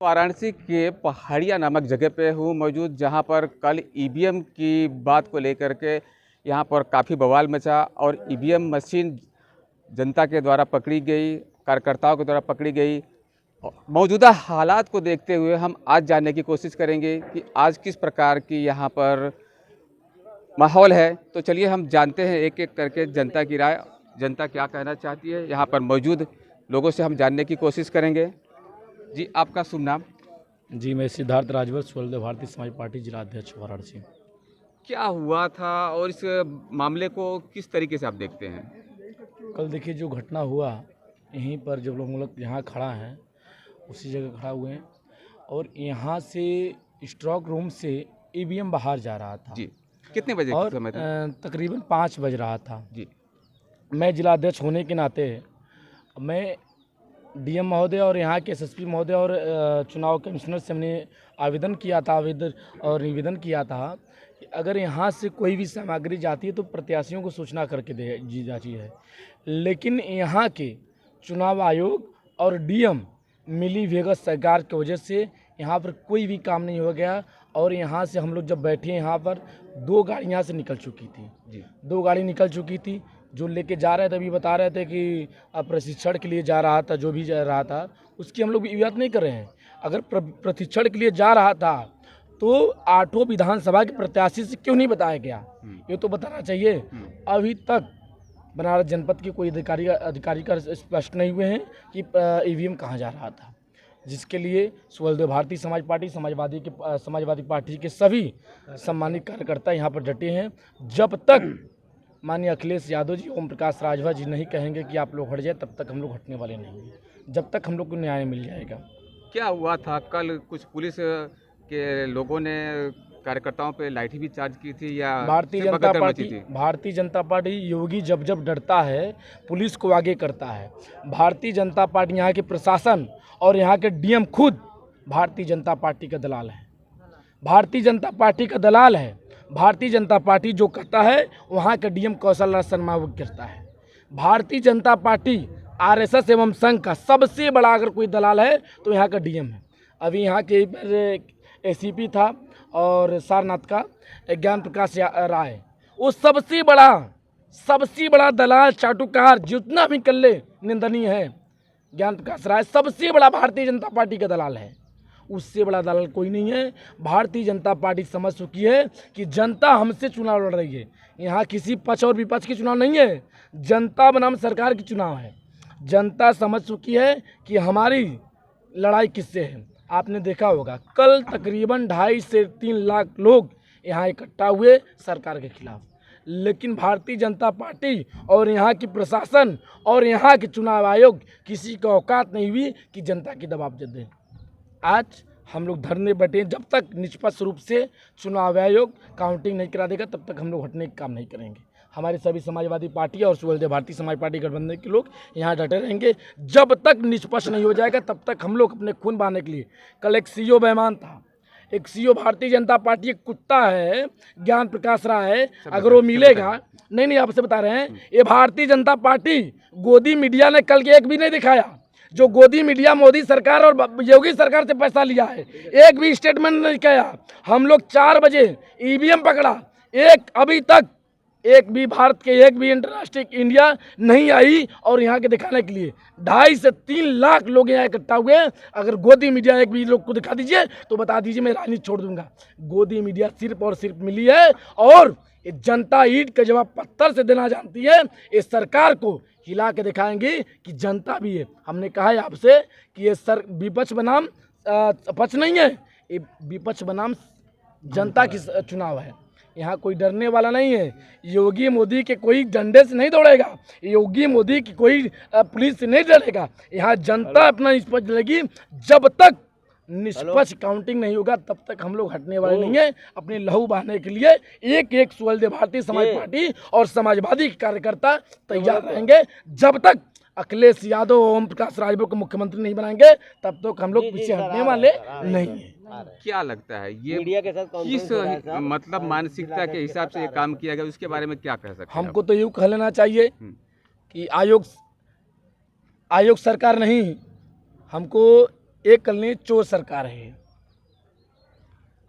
वाराणसी के पहाड़िया नामक जगह पे हूँ मौजूद, जहाँ पर कल ईवीएम की बात को लेकर के यहाँ पर काफ़ी बवाल मचा और ईवीएम मशीन जनता के द्वारा पकड़ी गई, कार्यकर्ताओं के द्वारा पकड़ी गई। मौजूदा हालात को देखते हुए हम आज जानने की कोशिश करेंगे कि आज किस प्रकार की यहाँ पर माहौल है। तो चलिए हम जानते हैं एक एक करके जनता की राय, जनता क्या कहना चाहती है। यहाँ पर मौजूद लोगों से हम जानने की कोशिश करेंगे। जी, आपका शुभ नाम? जी, मैं सिद्धार्थ राजभर, स्वदेव भारतीय समाज पार्टी जिला अध्यक्ष वाराणसी। क्या हुआ था और इस मामले को किस तरीके से आप देखते हैं? कल देखिए जो घटना हुआ, यहीं पर जब लोग यहाँ खड़ा हैं उसी जगह खड़ा हुए हैं और यहाँ से स्ट्रॉक रूम से ईवीएम बाहर जा रहा था। जी, कितने बजे और के समय था? तकरीबन 5 बज रहा था। जी, मैं जिला अध्यक्ष होने के नाते मैं डीएम महोदय और यहाँ के एसएसपी महोदय और चुनाव कमिश्नर से हमने निवेदन किया था कि अगर यहाँ से कोई भी सामग्री जाती है तो प्रत्याशियों को सूचना करके दी जाती है। लेकिन यहाँ के चुनाव आयोग और डीएम मिली भगत सरकार की वजह से यहाँ पर कोई भी काम नहीं हो गया। और यहाँ से हम लोग जब बैठे यहाँ पर 2 गाड़ी यहाँ से निकल चुकी थी। जी, 2 गाड़ी निकल चुकी थी। जो लेके जा रहे थे अभी बता रहे थे कि प्रशिक्षण के लिए जा रहा था, जो भी जा रहा था उसकी हम लोग बात नहीं कर रहे हैं। अगर प्रशिक्षण के लिए जा रहा था तो 8 विधानसभा के प्रत्याशी से क्यों नहीं बताया गया, ये तो बताना चाहिए। अभी तक बनारस जनपद के कोई अधिकारी का स्पष्ट नहीं हुए हैं कि ईवीएम कहाँ जा रहा था, जिसके लिए स्वदेव भारतीय समाज पार्टी समाजवादी पार्टी के सभी सम्मानित कार्यकर्ता यहाँ पर डटे हैं। जब तक माननीय अखिलेश यादव जी, ओम प्रकाश राजभर जी नहीं कहेंगे कि आप लोग हट जाए, तब तक हम लोग हटने वाले नहीं हैं, जब तक हम लोग को न्याय मिल जाएगा। क्या हुआ था कल? कुछ पुलिस के लोगों ने कार्यकर्ताओं पे लाठी भी चार्ज की थी या भारतीय जनता पार्टी योगी जब डरता है पुलिस को आगे करता है। भारतीय जनता पार्टी यहाँ के प्रशासन और यहाँ के डीएम खुद भारतीय जनता पार्टी का दलाल है। भारतीय जनता पार्टी का दलाल है। भारतीय जनता पार्टी जो करता है वहाँ का डीएम कौशल राज शर्मा वो करता है। भारतीय जनता पार्टी आरएसएस एवं संघ का सबसे बड़ा अगर कोई दलाल है तो यहाँ का डीएम है। अभी यहाँ के एसीपी था और सारनाथ का ज्ञान प्रकाश राय, वो सबसे बड़ा दलाल चाटुकार जितना भी कर ले निंदनीय है। ज्ञान प्रकाश राय सबसे बड़ा भारतीय जनता पार्टी का दलाल है, उससे बड़ा दलाल कोई नहीं है। भारतीय जनता पार्टी समझ चुकी है कि जनता हमसे चुनाव लड़ रही है। यहाँ किसी पक्ष और विपक्ष की चुनाव नहीं है, जनता बनाम सरकार की चुनाव है। जनता समझ चुकी है कि हमारी लड़ाई किससे है। आपने देखा होगा कल तकरीबन 2.5 से 3 लाख लोग यहाँ इकट्ठा हुए सरकार के खिलाफ, लेकिन भारतीय जनता पार्टी और यहाँ की प्रशासन और यहाँ के चुनाव आयोग किसी का औकात नहीं हुई कि जनता की दबाव दे। आज हम लोग धरने बैठे, जब तक निष्पक्ष रूप से चुनाव आयोग काउंटिंग नहीं करा देगा तब तक हम लोग हटने का काम नहीं करेंगे। हमारे सभी समाजवादी पार्टी और स्वदेव भारतीय समाज पार्टी गठबंधन के लोग यहाँ डटे रहेंगे। जब तक निष्पक्ष नहीं हो जाएगा तब तक हम लोग अपने खून बहाने के लिए। कल एक सीओ बेईमान था, एक सीओ भारतीय जनता पार्टी एक कुत्ता है, ज्ञान प्रकाश राय है, अगर वो मिलेगा नहीं आपसे बता रहे हैं। ये भारतीय जनता पार्टी गोदी मीडिया ने कल के एक भी नहीं दिखाया। जो गोदी मीडिया मोदी सरकार और योगी सरकार से पैसा लिया है, एक भी स्टेटमेंट नहीं किया। हम लोग 4 बजे ईवीएम पकड़ा, अभी तक एक भी भारत के एक भी इंटरनेशनल इंडिया नहीं आई और यहाँ के दिखाने के लिए 2.5 से 3 लाख लोग यहाँ इकट्ठा हुए। अगर गोदी मीडिया एक भी लोग को दिखा दीजिए तो बता दीजिए मैं राजनीति छोड़ दूंगा। गोदी मीडिया सिर्फ और सिर्फ मिली है और ये जनता ईंट का जवाब पत्थर से देना जानती है। इस सरकार को हिला के दिखाएंगे कि जनता भी है। हमने कहा है आपसे कि ये विपक्ष बनाम पक्ष नहीं है, ये विपक्ष बनाम जनता की चुनाव है। यहाँ कोई डरने वाला नहीं है। योगी मोदी के कोई डंडे से नहीं दौड़ेगा, योगी मोदी की कोई पुलिस से नहीं डरेगा। यहाँ जनता अपना निष्पक्ष लड़ेगी। जब तक निष्पक्ष काउंटिंग नहीं होगा तब तक हम लोग हटने वाले नहीं हैं। अपने लहू बहाने के लिए एक स्वदेव भारतीय समाज पार्टी और समाजवादी कार्यकर्ता तैयार रहेंगे। जब तक अखिलेश यादव ओम प्रकाश राजभर को मुख्यमंत्री नहीं बनाएंगे तब तक हम लोग पीछे हटने वाले नहीं हैं। क्या लगता है ये मीडिया के साथ किस मतलब मानसिकता के हिसाब से ये काम किया गया, उसके बारे में क्या कह सकते हैं? हमको तो यूँ कह लेना चाहिए कि आयोग सरकार नहीं, हमको एक कलनी चोर सरकार है।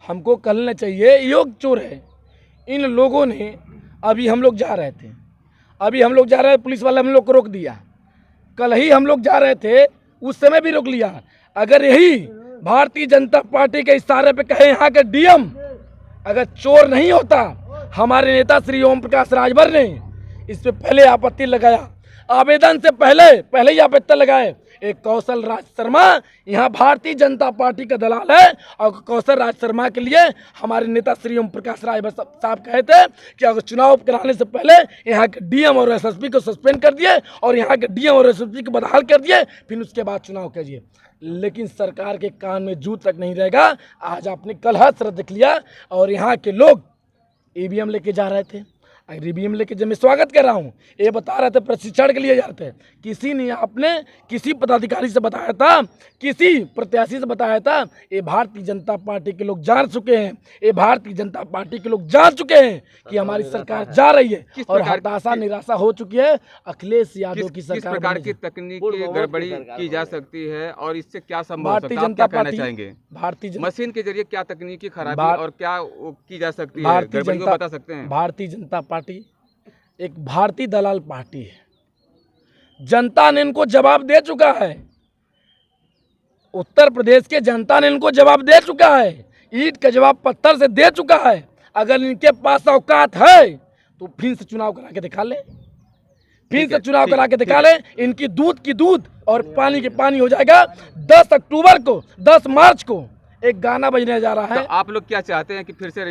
हमको कलना चाहिए योग चोर है। इन लोगों ने अभी हम लोग जा रहे थे, पुलिस वाले हम लोग को रोक दिया। कल ही हम लोग जा रहे थे, उस समय भी रोक लिया। अगर यही भारतीय जनता पार्टी के इशारे पे कहे यहाँ के डीएम अगर चोर नहीं होता, हमारे नेता श्री ओम प्रकाश राजभर ने इस पे पहले आपत्ति लगाया, आवेदन से पहले ही आपत्ति लगाए। एक कौशल राज शर्मा यहाँ भारतीय जनता पार्टी का दलाल है, और कौशल राज शर्मा के लिए हमारे नेता श्री ओम प्रकाश राजभर साहब कहे थे कि अगर चुनाव कराने से पहले यहाँ के डीएम और एसएसपी को सस्पेंड कर दिए और यहाँ के डीएम और एसएसपी को बहाल कर दिए, फिर उसके बाद चुनाव कीजिए। लेकिन सरकार के कान में जू तक नहीं रहेगा। आज आपने कल हाथ रख लिया और यहाँ के लोग ईवीएम लेके जा रहे थे। अगर ईवीएम लेके जब मैं स्वागत कर रहा हूँ, ये बता रहे थे प्रशिक्षण के लिए जा रहे थे। किसी ने आपने किसी पदाधिकारी से बताया था, किसी प्रत्याशी से बताया था, ये भारतीय जनता पार्टी के लोग जान चुके हैं, ये भारतीय जनता पार्टी के लोग जान चुके हैं कि हमारी सरकार जा रही है और हताशा निराशा हो चुकी है। अखिलेश यादव की सरकार। किस प्रकार की तकनीकी गड़बड़ी की जा सकती है और इससे क्या संभव भारतीय हो सकता है? जनता आप क्या कहना पार्टी चाहेंगे? मशीन के जरिए क्या तकनीकी खराबी और क्या की जा सकती है, भारतीय गड़बड़ी को जनता बता सकते हैं? भारतीय जनता पार्टी एक भारतीय दलाल पार्टी है। जनता ने इनको जवाब दे चुका है। उत्तर प्रदेश के जनता ने इनको जवाब दे चुका है। ईंट का जवाब पत्थर से दे चुका है। अगर इनके पास औकात है तो फिर से चुनाव करा के दिखा ले, इनकी दूध की दूध और पानी के पानी हो जाएगा। 10 अक्टूबर को 10 मार्च को एक गाना बजने जा रहा है। तो आप लोग क्या चाहते हैं कि फिर से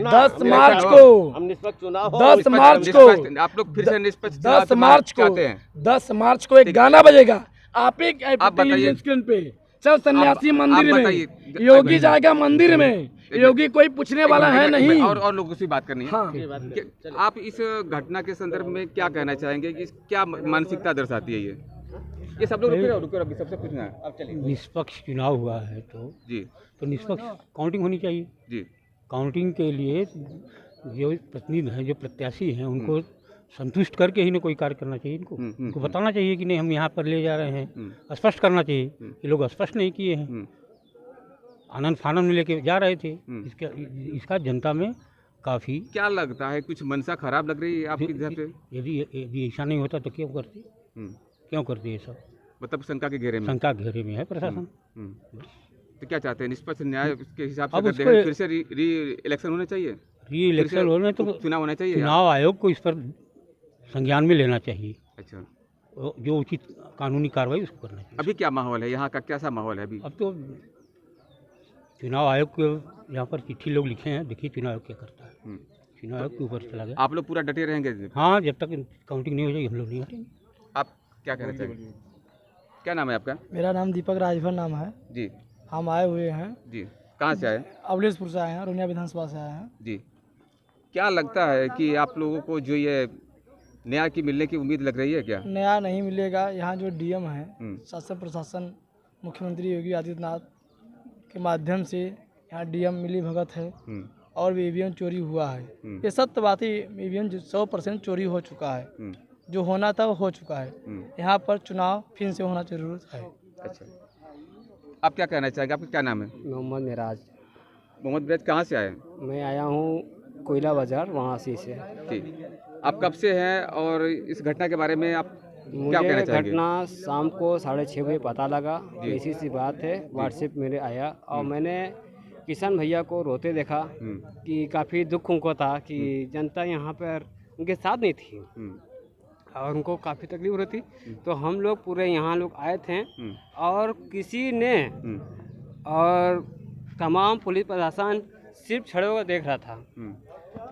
10 मार्च को हम निष्पक्ष चुनाव 10 मार्च को आप लोग फिर से निष्पक्ष 10 मार्च को चाहते हैं? 10 मार्च को एक गाना बजेगा। आप एक बताइए। टेलीविजन स्क्रीन पे चल सन्यासी आप मंदिर में, बताइए। योगी जाएगा मंदिर में, योगी कोई पूछने वाला है नहीं। और लोगों से बात करनी है। हाँ। आप इस घटना के संदर्भ में क्या कहना चाहेंगे कि क्या मानसिकता दर्शाती है ये सब लोग रुको अभी सबसे पूछना है। अब चलिए। निष्पक्ष चुनाव हुआ है तो निष्पक्ष काउंटिंग होनी चाहिए जी। काउंटिंग के लिए जो प्रतिनिधि हैं, जो प्रत्याशी हैं, उनको संतुष्ट करके ही ना कोई कार्य करना चाहिए। इनको बताना चाहिए कि नहीं हम यहाँ पर ले जा रहे हैं, स्पष्ट करना चाहिए। ये लोग स्पष्ट नहीं किए हैं, आनंद फानंद में लेके जा रहे थे। इसका जनता में काफ़ी क्या लगता है, कुछ मनसा खराब लग रही है आपकी तरफ से? यदि ऐसा नहीं होता तो क्यों करते ये सब? मतलब शंका के घेरे में है प्रशासन। तो क्या चाहते हैं, निष्पक्ष न्याय के हिसाब से अब अगर देखें, फिर से री इलेक्शन होने चाहिए? री इलेक्शन होने तो चुनाव होना चाहिए। चुनाव आयोग को इस पर संज्ञान में लेना चाहिए। अच्छा, जो उचित कानूनी कार्रवाई उसको करना चाहिए। अभी क्या माहौल है यहाँ का, कैसा माहौल है अभी? अब तो चुनाव आयोग के यहाँ पर चिट्ठी लोग लिखे हैं, देखिए चुनाव आयोग क्या करता है। चुनाव आयोग के ऊपर चला गया। आप लोग पूरा डटे रहेंगे? हाँ, जब तक काउंटिंग नहीं हो जाएगी हम लोग नहीं हटेंगे। आप क्या कहना चाहेंगे? क्या नाम है आपका? मेरा नाम दीपक राजभर नाम है जी। हम आए हुए हैं जी, कहाँ से आए? अवलेशपुर से आए हैं, रोनिया विधानसभा से आए हैं। जी। क्या लगता है कि आप लोगों को जो ये न्याय की मिलने की उम्मीद लग रही है क्या? नया नहीं मिलेगा। यहाँ जो डीएम है, शासन प्रशासन, मुख्यमंत्री योगी आदित्यनाथ के माध्यम से यहाँ डीएम मिली भगत है और भी ईवीएम चोरी हुआ है। ये सत्य बात है, ईवीएम 100% चोरी हो चुका है। जो होना था वो हो चुका है। यहाँ पर चुनाव फिर से होना जरूरत है। अच्छा, आप क्या कहना चाहेंगे? आपका क्या नाम है? मोहम्मद मिराज। मोहम्मद मिराज, कहाँ से आए? मैं आया हूँ कोयला बाजार, वहाँ से। ठीक, आप कब से हैं और इस घटना के बारे में आप क्या कहना मुझे चाहेंगे? घटना शाम को 6:30 बजे पता लगा। ऐसी सी बात है, व्हाट्सएप मेरे आया और मैंने किसान भैया को रोते देखा कि काफ़ी दुख उनको था कि जनता यहाँ पर उनके साथ नहीं थी और उनको काफ़ी तकलीफ हो रही थी। तो हम लोग पूरे यहाँ लोग आए थे और किसी ने और तमाम पुलिस प्रशासन सिर्फ छड़े होकर देख रहा था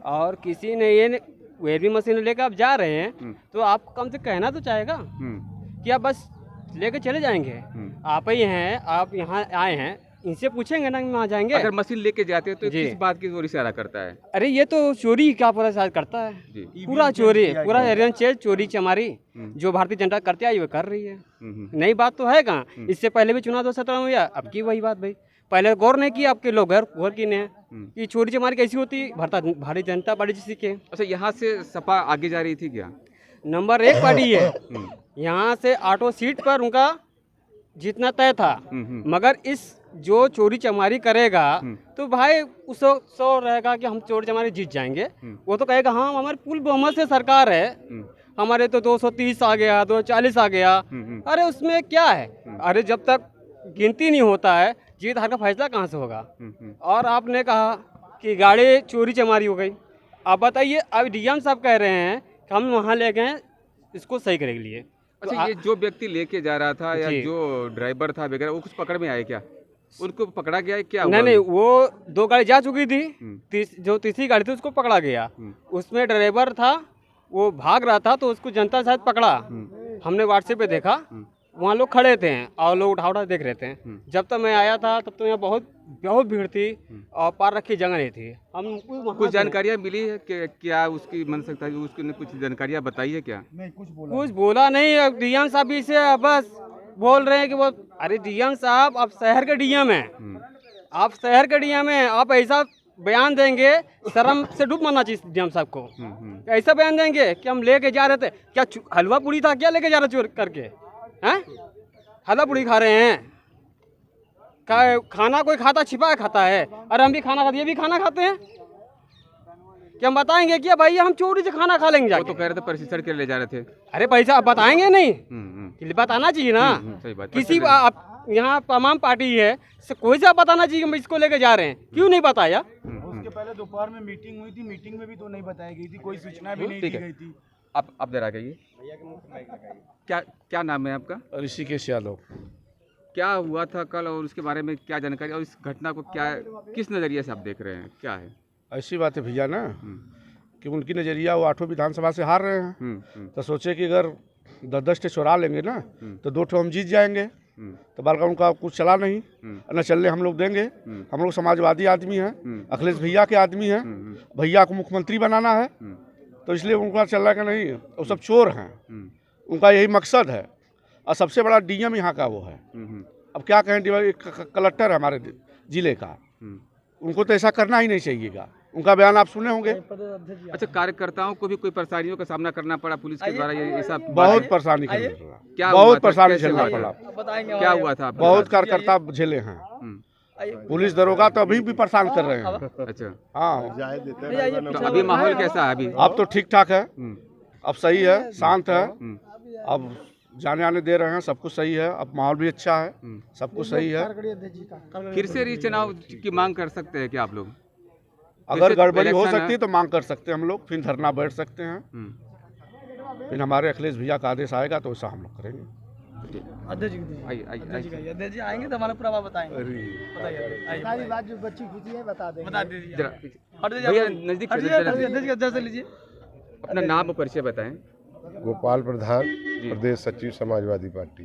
और किसी ने ये वेबी मशीन लेकर आप जा रहे हैं तो आपको कम से कहना तो चाहेगा कि आप बस लेकर चले जाएंगे। आप ही हैं, आप यहाँ आए हैं, इनसे पूछेंगे ना कि वहाँ जाएंगे। अगर मशीन लेके जाते हैं तो किस बात की ओर इशारा करता है? अरे ये तो चोरी का पूरा साथ करता है, पूरा चोरी, पूरा एरियन चोरी चमारी जो भारतीय जनता करती आई वो कर रही है। नई बात तो है कहाँ, इससे पहले भी चुनाव 2017 में हुआ, अब की वही बात भाई। पहले गौर नहीं किया, आपके लोग गौर की ने कि चोरी चमारी कैसी होती भारतीय जनता पार्टी जिससे के। अच्छा, यहाँ से सपा आगे जा रही थी क्या? नंबर 1 पार्टी है। यहाँ से ऑटो सीट पर उनका जीतना तय था, मगर इस जो चोरी चमारी करेगा तो भाई उसको सो रहेगा कि हम चोरी चमारी जीत जाएंगे। वो तो कहेगा हाँ हमारी पूरी बहुमत से सरकार है, हमारे तो 230 आ गया, 240 आ गया। अरे उसमें क्या है? अरे जब तक गिनती नहीं होता है जीत हार का फैसला कहाँ से होगा? और आपने कहा कि गाड़ी चोरी चमारी हो गई। अब बताइए, अब डीएम साहब कह रहे हैं कि हम वहाँ ले गए इसको सही करने के लिए। अच्छा, ये जो व्यक्ति लेके जा रहा था या जी। जो ड्राइवर था वगैरह, वो कुछ पकड़ में आए क्या? उनको पकड़ा गया है क्या? नहीं हुआ नहीं, अभी? वो 2 गाड़ी जा चुकी थी, जो तीसरी गाड़ी थी उसको पकड़ा गया। उसमें ड्राइवर था, वो भाग रहा था तो उसको जनता शायद पकड़ा। हमने व्हाट्सएप पे देखा, वहाँ लोग खड़े थे और लोग उठा देख रहे थे। जब तक मैं आया था तब तो यहाँ बहुत भीड़ थी और पार रखी जगह नहीं थी। हम कुछ जानकारियाँ मिली है कि क्या उसकी मन सकता है, उसने कुछ जानकारियाँ बताई है क्या? कुछ बोला नहीं। अब डीएम साहब भी से बस बोल रहे हैं कि वो, अरे डीएम साहब आप शहर के डीएम हैं, आप शहर के डीएम हैं, आप ऐसा बयान देंगे, शर्म से डूब मरना चाहिए डीएम साहब को। ऐसा बयान देंगे कि हम लेके जा रहे थे, क्या हलवा पूड़ी था क्या लेके जा रहे चोर करके? हैं, हलवा पूड़ी खा रहे हैं? खाना कोई खाता छिपा खाता है? अरे हम भी खाना खाते, ये भी खाना खाते हैं। कि हम बताएंगे कि भाई हम चोरी से खाना खा लेंगे वो जाके? तो कह रहे थे प्रशिक्षण के लिए ले जा रहे थे। अरे पैसा आप बताएंगे नहीं? हम्म। बताना चाहिए ना। सही बात। किसी आप यहाँ तमाम पार्टी है, कोई सा बताना चाहिए हम इसको लेके जा रहे हैं, क्यों नहीं बताया? उसके पहले दोपहर में मीटिंग हुई थी, मीटिंग में भी तो नहीं बताई गई थी, कोई सूचना भी नहीं ठीक दी है। गई थी। आप जरा कहिए, क्या नाम है आपका? ऋषिकेश यादव। क्या हुआ था कल और उसके बारे में क्या जानकारी, और इस घटना को क्या किस नज़रिए से आप देख रहे हैं, क्या है? ऐसी बात है भैया ना कि उनकी नज़रिया वो 8 विधानसभा से हार रहे हैं, तो सोचे कि अगर 10-10 ठे चुरा लेंगे ना तो 2 ठे हम जीत जाएंगे। तो बल्कि उनका कुछ चला नहीं, न चलने हम लोग देंगे। हम लोग समाजवादी आदमी हैं, अखिलेश भैया के आदमी हैं, भैया को मुख्यमंत्री बनाना है, तो इसलिए उनका चल रहा का नहीं। वो सब चोर हैं, उनका यही मकसद है। और सबसे बड़ा डीएम यहाँ का वो है। अब क्या कहें, कलेक्टर है हमारे जिले का, उनको तो ऐसा करना ही नहीं चाहिएगा। उनका बयान आप सुने होंगे। अच्छा, कार्यकर्ताओं को भी कोई परेशानियों का सामना करना पड़ा पुलिस के द्वारा, ये ऐसा बहुत परेशानी करना पड़ा, क्या हुआ बहुत था? परेशानी कैसे झेलना हुआ था? पड़ा। क्या हुआ था? बहुत कार्यकर्ता झेले हैं, पुलिस दरोगा तो अभी भी परेशान कर रहे हैं। अच्छा, हाँ, तो अभी माहौल कैसा है? अभी अब तो ठीक ठाक है, अब सही है, शांत है, अब जाने आने दे रहे हैं, सब कुछ सही है, अब माहौल भी अच्छा है, सब कुछ सही है। फिर से रीचुनाव की मांग कर सकते हैं क्या आप लोग? अगर जैसे गड़बड़ी हो इलेक्शन सकती है तो मांग कर सकते हैं हम लोग, फिर धरना बैठ सकते हैं, फिर हमारे अखिलेश भैया का आदेश आएगा तो वैसा हम लोग करेंगे। अध्यक्ष जी आइए, अध्यक्ष जी आएंगे तो हमारा पूरा बात बताएंगे। बताइए, सारी बात जो बच्ची खुशी है बता दीजिए। जरा भैया नजदीक से अध्यक्ष लीजिए। अपना नाम और परिचय बताएं। गोपाल प्रधान, प्रदेश सचिव समाजवादी पार्टी।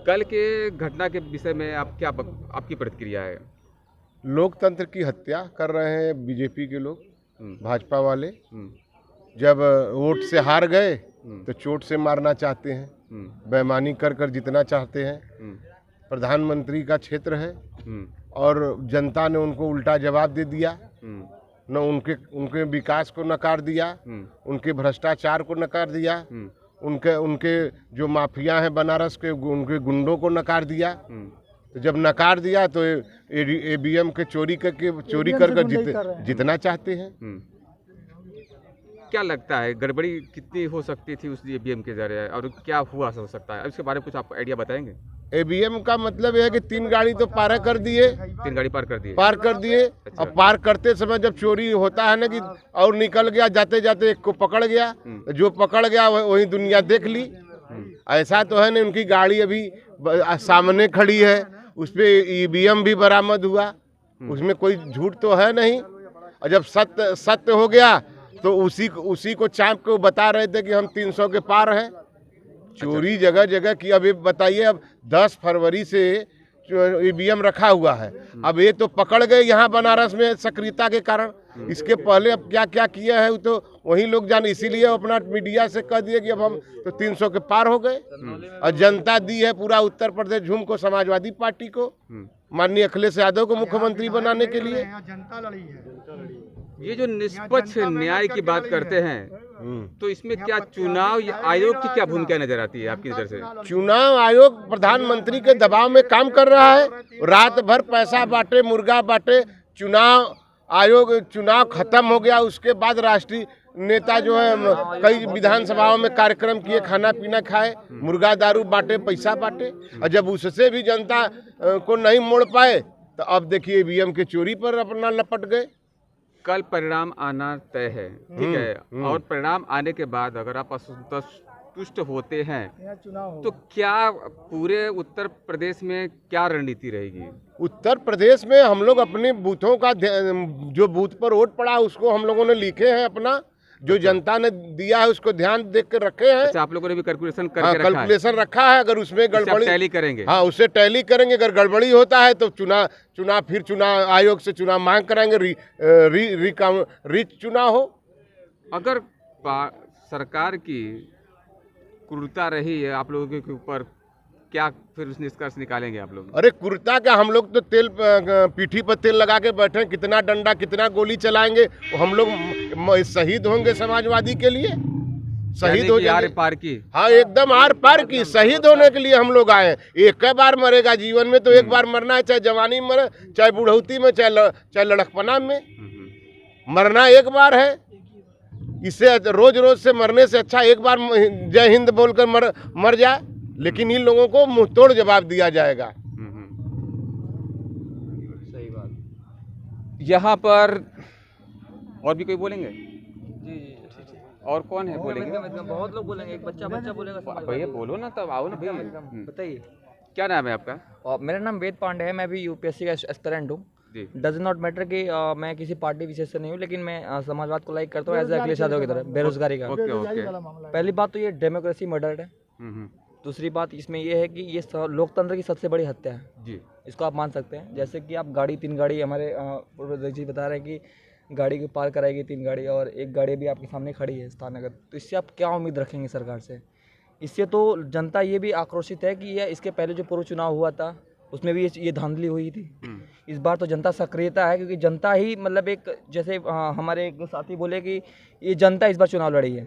कल के घटना के विषय में आप क्या आपकी प्रतिक्रिया है? लोकतंत्र की हत्या कर रहे हैं बीजेपी के लोग, भाजपा वाले। जब वोट से हार गए तो चोट से मारना चाहते हैं, बेईमानी कर कर जितना चाहते हैं। प्रधानमंत्री का क्षेत्र है और जनता ने उनको उल्टा जवाब दे दिया, न उनके विकास को नकार दिया, उनके भ्रष्टाचार को नकार दिया, उनके जो माफिया हैं बनारस के उनके गुंडों को नकार दिया। तो जब नकार दिया तो ईवीएम के चोरी कर जितना चाहते हैं। क्या लगता है गड़बड़ी कितनी हो सकती थी उस ईवीएम के जरिए और क्या हुआ हो सकता है, इसके बारे में कुछ आप आइडिया बताएंगे? ईवीएम का मतलब यह है कि 3 गाड़ी तो पार कर दिए, 3 गाड़ी पार कर दिए। अच्छा। और पार करते समय जब चोरी होता है ना कि और निकल गया, जाते जाते एक को पकड़ गया, जो पकड़ गया वही दुनिया देख ली। ऐसा तो है नहीं, उनकी गाड़ी अभी सामने खड़ी है, उस पर ईवीएम भी बरामद हुआ, उसमें कोई झूठ तो है नहीं। और जब सत्य हो गया तो उसी को चाप के बता रहे थे कि हम 300 के पार हैं। चोरी जगह जगह की। अब ये बताइए, अब 10 फरवरी से ईवीएम रखा हुआ है, अब ये तो पकड़ गए यहाँ बनारस में सक्रियता के कारण। इसके पहले अब क्या क्या किया है वो तो वही लोग जाने, इसीलिए अपना मीडिया से कह दिए कि अब हम तो 300 के पार हो गए। और जनता दी है पूरा उत्तर प्रदेश झूम को समाजवादी पार्टी को, माननीय अखिलेश यादव को मुख्यमंत्री बनाने के लिए। ये जो निष्पक्ष न्याय की बात करते हैं तो इसमें क्या चुनाव या आयोग की क्या भूमिका नजर आती है आपकी नजर से? चुनाव आयोग प्रधानमंत्री के दबाव में काम कर रहा है, रात भर पैसा बांटे, मुर्गा बांटे। चुनाव आयोग, चुनाव खत्म हो गया उसके बाद राष्ट्रीय नेता जो है कई विधानसभाओं में कार्यक्रम किए, खाना पीना खाए, मुर्गा दारू बांटे, पैसा बांटे, और जब उससे भी जनता को नहीं मोड़ पाए तो अब देखिए ईवीएम के चोरी पर अपना लपट गए। कल परिणाम आना तय है, ठीक है, और परिणाम आने के बाद अगर आप असंतुष्ट होते हैं तो क्या पूरे उत्तर प्रदेश में क्या रणनीति रहेगी? उत्तर प्रदेश में हम लोग अपने बूथों का जो बूथ पर वोट पड़ा उसको हम लोगों ने लिखे हैं, अपना जो जनता ने दिया है उसको ध्यान देख के रखे हैं। अच्छा, आप लोगों ने भी कैलकुलेशन करके हाँ, रखा है? कैलकुलेशन रखा है। अगर उसमें गड़बड़ी, टैली करेंगे? हाँ, उससे टैली करेंगे। अगर गड़बड़ी होता है तो चुनाव आयोग से चुनाव मांग कराएंगे, री चुनाव हो। अगर सरकार की क्रूरता रही है आप लोगों के ऊपर, क्या फिर उस निष्कर्ष निकालेंगे आप लोग? अरे कुर्ता क्या, हम लोग तो तेल पीठी पर तेल लगा के बैठे हैं। कितना डंडा, कितना गोली चलाएंगे, हम लोग शहीद होंगे समाजवादी के लिए, शहीद हो जाएंगे। पार की, हाँ, एकदम आर पार की, शहीद होने के लिए हम लोग आए हैं। एक बार मरेगा जीवन में, तो एक बार मरना है, चाहे जवानी में मरे, चाहे बुढ़ौती में, चाहे लड़कपना में, मरना एक बार है। इससे रोज रोज से मरने से अच्छा एक बार जय हिंद बोलकर मर जाए, लेकिन इन लोगों को मुंह तोड़ जवाब दिया जाएगा। सही बात। यहाँ पर और भी कोई बोलेंगे? और कौन है बोलेंगे? बहुत लोग बोलेंगे, एक बच्चा बोलेगा। भैया बोलो ना, तब आओ ना भैया। बताइए, क्या नाम है आपका? और मेरा नाम वेद पांडे है, मैं भी यूपीएससी का एस्पिरेंट हूँ। डज नॉट मैटर कि मैं किसी पार्टी विशेष से नहीं हूँ, लेकिन मैं समाजवाद को लाइक करता हूँ एज अखिलेश यादव की तरह, बेरोजगारी का। पहली बात तो ये डेमोक्रेसी मर्डर है। दूसरी बात इसमें ये है कि ये लोकतंत्र की सबसे बड़ी हत्या है जी, इसको आप मान सकते हैं। जैसे कि आप तीन गाड़ी हमारे पूर्व जी बता रहे हैं कि गाड़ी को पार कराएगी 3 गाड़ी, और एक गाड़ी भी आपके सामने खड़ी है स्थानगर, तो इससे आप क्या उम्मीद रखेंगे सरकार से? इससे तो जनता ये भी आक्रोशित है कि यह इसके पहले जो पूर्व चुनाव हुआ था उसमें भी ये धांधली हुई थी। इस बार तो जनता सक्रियता है, क्योंकि जनता ही मतलब एक, जैसे हमारे एक साथी बोले कि ये जनता इस बार चुनाव लड़ी है,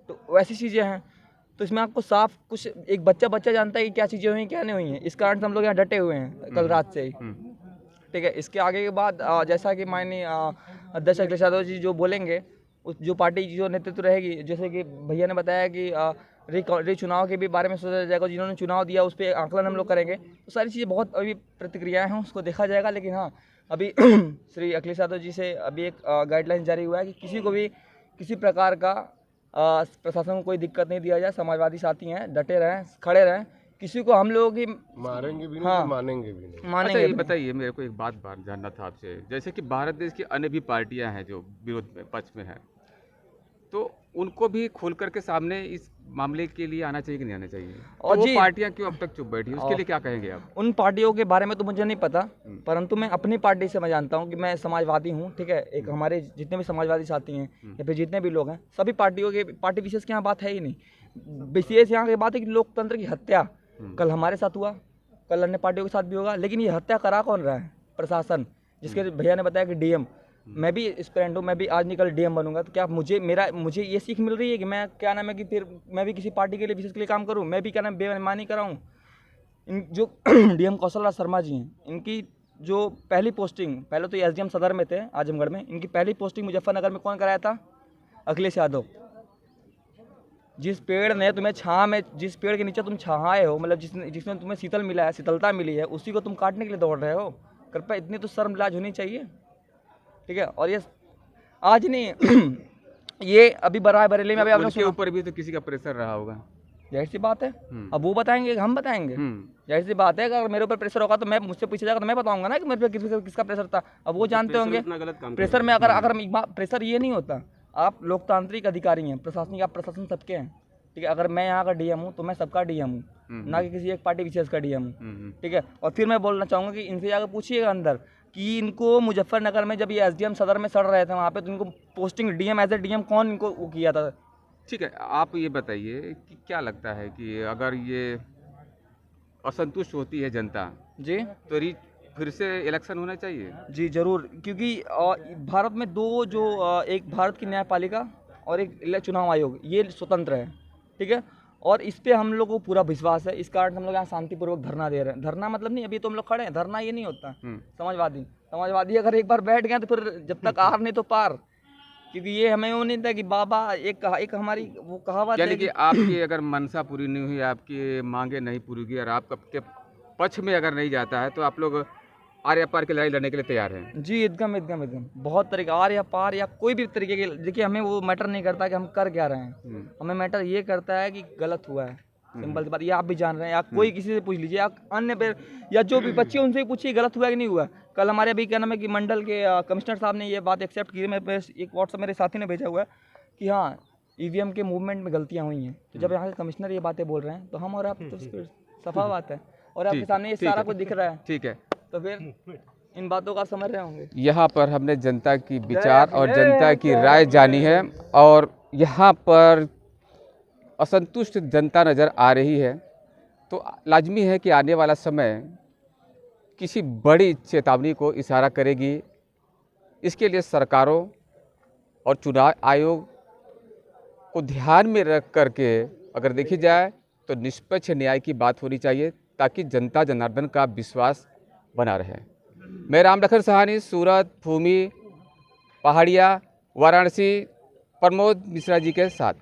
तो वैसी चीज़ें हैं। तो इसमें आपको साफ कुछ एक बच्चा जानता है कि क्या चीज़ें हुई क्या नहीं हुई हैं। इस कारण से हम लोग यहाँ डटे हुए हैं कल रात से ही, ठीक है। इसके आगे के बाद जैसा कि माननीय अध्यक्ष अखिलेश यादव जी जो बोलेंगे, उस जो पार्टी जो नेतृत्व रहेगी, जैसे कि भैया ने बताया कि री चुनाव के भी बारे में सोचा जाएगा, जिन्होंने चुनाव दिया उस पर आंकलन हम लोग करेंगे। तो सारी चीज़ें बहुत अभी प्रतिक्रियाएँ हैं, उसको देखा जाएगा। लेकिन हाँ, अभी श्री अखिलेश यादव जी से अभी एक गाइडलाइन जारी हुआ है कि किसी को भी किसी प्रकार का प्रशासन को कोई दिक्कत नहीं दिया जाए। समाजवादी साथी हैं, डटे रहें, खड़े रहें, किसी को हम लोग ही मारेंगे भी नहीं, हाँ, मानेंगे भी नहीं। अच्छा, ये बताइए, मेरे को एक बात जानना था आपसे। जैसे कि भारत देश की अन्य भी पार्टियां हैं जो विरोध में पक्ष में हैं, तो उनको भी खोल करके सामने इस मामले के लिए आना चाहिए कि नहीं आना चाहिए? और वो पार्टियां क्यों अब तक चुप बैठी, उसके लिए क्या कहेंगे आप? उन पार्टियों के बारे में तो मुझे नहीं पता, परंतु मैं अपनी पार्टी से मैं जानता हूं कि मैं समाजवादी हूं, ठीक है। एक हमारे जितने भी समाजवादी साथी हैं या फिर जितने भी लोग हैं, सभी पार्टियों के, पार्टी विशेष की यहाँ बात है ही नहीं। विशेष यहाँ की बात है कि लोकतंत्र की हत्या कल हमारे साथ हुआ, कल अन्य पार्टियों के साथ भी होगा। लेकिन ये हत्या करा कौन रहा है? प्रशासन, जिसके भैया ने बताया कि डीएम। मैं भी एस्पिरेंट हूँ, मैं भी आज निकल डीएम बनूंगा, तो क्या मुझे ये सीख मिल रही है कि मैं क्या नाम है कि फिर मैं भी किसी पार्टी के लिए विशेष के लिए काम करूँ? मैं भी क्या नाम बेईमानी कराऊँ? इन जो डीएम कौशल राज शर्मा जी हैं, इनकी जो पहली पोस्टिंग, पहले तो ये एसडीएम सदर में थे आजमगढ़ में, इनकी पहली पोस्टिंग मुजफ्फरनगर में कौन कराया था? अखिलेश यादव। जिस पेड़ ने तुम्हें छाँ में, जिस पेड़ के नीचे तुम छाए हो, मतलब जिसमें तुम्हें शीतल मिला है, शीतलता मिली है, उसी को तुम काटने के लिए दौड़ रहे हो। कृपया इतनी तो शर्म लाज होनी चाहिए, ठीक है। और ये आज नहीं ये अभी बरेली में अभी आपने उनके ऊपर भी तो किसी का प्रेशर रहा होगा, जाहिर सी बात है। अब वो बताएंगे, हम बताएंगे? जाहिर सी बात है, अगर मेरे ऊपर प्रेशर होगा तो मैं, मुझसे पूछा जाएगा तो मैं बताऊंगा ना कि मेरे पे किसका प्रेशर था। अब वो जानते होंगे प्रेशर में, अगर प्रेशर ये नहीं होता। आप लोकतांत्रिक अधिकारी हैं, प्रशासनिक, आप प्रशासन सबके हैं, ठीक है। अगर मैं यहाँ का डीएम हूँ तो मैं सबका डीएम हूँ, ना कि किसी एक पार्टी विशेष का डीएम हूँ, ठीक है। और फिर मैं बोलना चाहूँगा कि इनसे जाकर पूछिएगा अंदर कि इनको मुजफ्फरनगर में जब ये एसडीएम सदर में सड़ रहे थे वहाँ पे, तो इनको posting DM as a DM कौन इनको वो किया था? ठीक है, आप ये बताइए कि क्या लगता है कि अगर ये असंतुष्ट होती है जनता जी, तो फिर से इलेक्शन होना चाहिए? जी जरूर, क्योंकि भारत में दो जो एक भारत की न्यायपालिका और एक चुनाव आयोग, ये स्वतंत्र है, ठीक है। और इस पे हम लोग को पूरा विश्वास है, इस कारण हम लोग यहाँ शांतिपूर्वक धरना दे रहे हैं। धरना मतलब नहीं, अभी तो हम लोग खड़े हैं, धरना ये नहीं होता। समाजवादी अगर एक बार बैठ गए तो फिर जब तक आर नहीं तो पार, क्योंकि ये हमें वो नहीं था कि बाबा एक हमारी वो कहावत है यानी कि आपकी अगर मनसा पूरी नहीं हुई, आपकी मांगे नहीं पूरी हुई और आपके पक्ष में अगर नहीं जाता है तो आप लोग आर या पार की लड़ाई लड़ने के लिए तैयार हैं? जी, एकदम एकदम एकदम बहुत तरीका, आर या पार या कोई भी तरीके के, देखिए हमें वो मैटर नहीं करता कि हम कर क्या रहे हैं, हमें मैटर ये करता है कि गलत हुआ है। सिंपल सी बात, ये आप भी जान रहे हैं, या कोई किसी से पूछ लीजिए, आप अन्य पे या जो भी बच्चे उनसे ही पूछिए गलत हुआ कि नहीं हुआ। कल हमारे अभी क्या नाम है कि मंडल के कमिश्नर साहब ने ये बात एक्सेप्ट की, मैं एक व्हाट्सएप मेरे साथी ने भेजा हुआ है कि हाँ ईवीएम के मूवमेंट में गलतियाँ हुई हैं। तो जब यहाँ के कमिश्नर ये बातें बोल रहे हैं तो हम और आप तो फिर सफा बात है, और आपके सामने ये सारा कुछ दिख रहा है, ठीक है। तो फिर इन बातों का समझ रहे होंगे। यहाँ पर हमने जनता की विचार और जनता की राय जानी है, और यहाँ पर असंतुष्ट जनता नज़र आ रही है, तो लाजमी है कि आने वाला समय किसी बड़ी चेतावनी को इशारा करेगी। इसके लिए सरकारों और चुनाव आयोग को ध्यान में रख करके अगर देखी जाए तो निष्पक्ष न्याय की बात होनी चाहिए, ताकि जनता जनार्दन का विश्वास बना रहे। मैं रामलखन सहानी, सूरत, भूमि, पहाड़िया, वाराणसी, प्रमोद मिश्रा जी के साथ।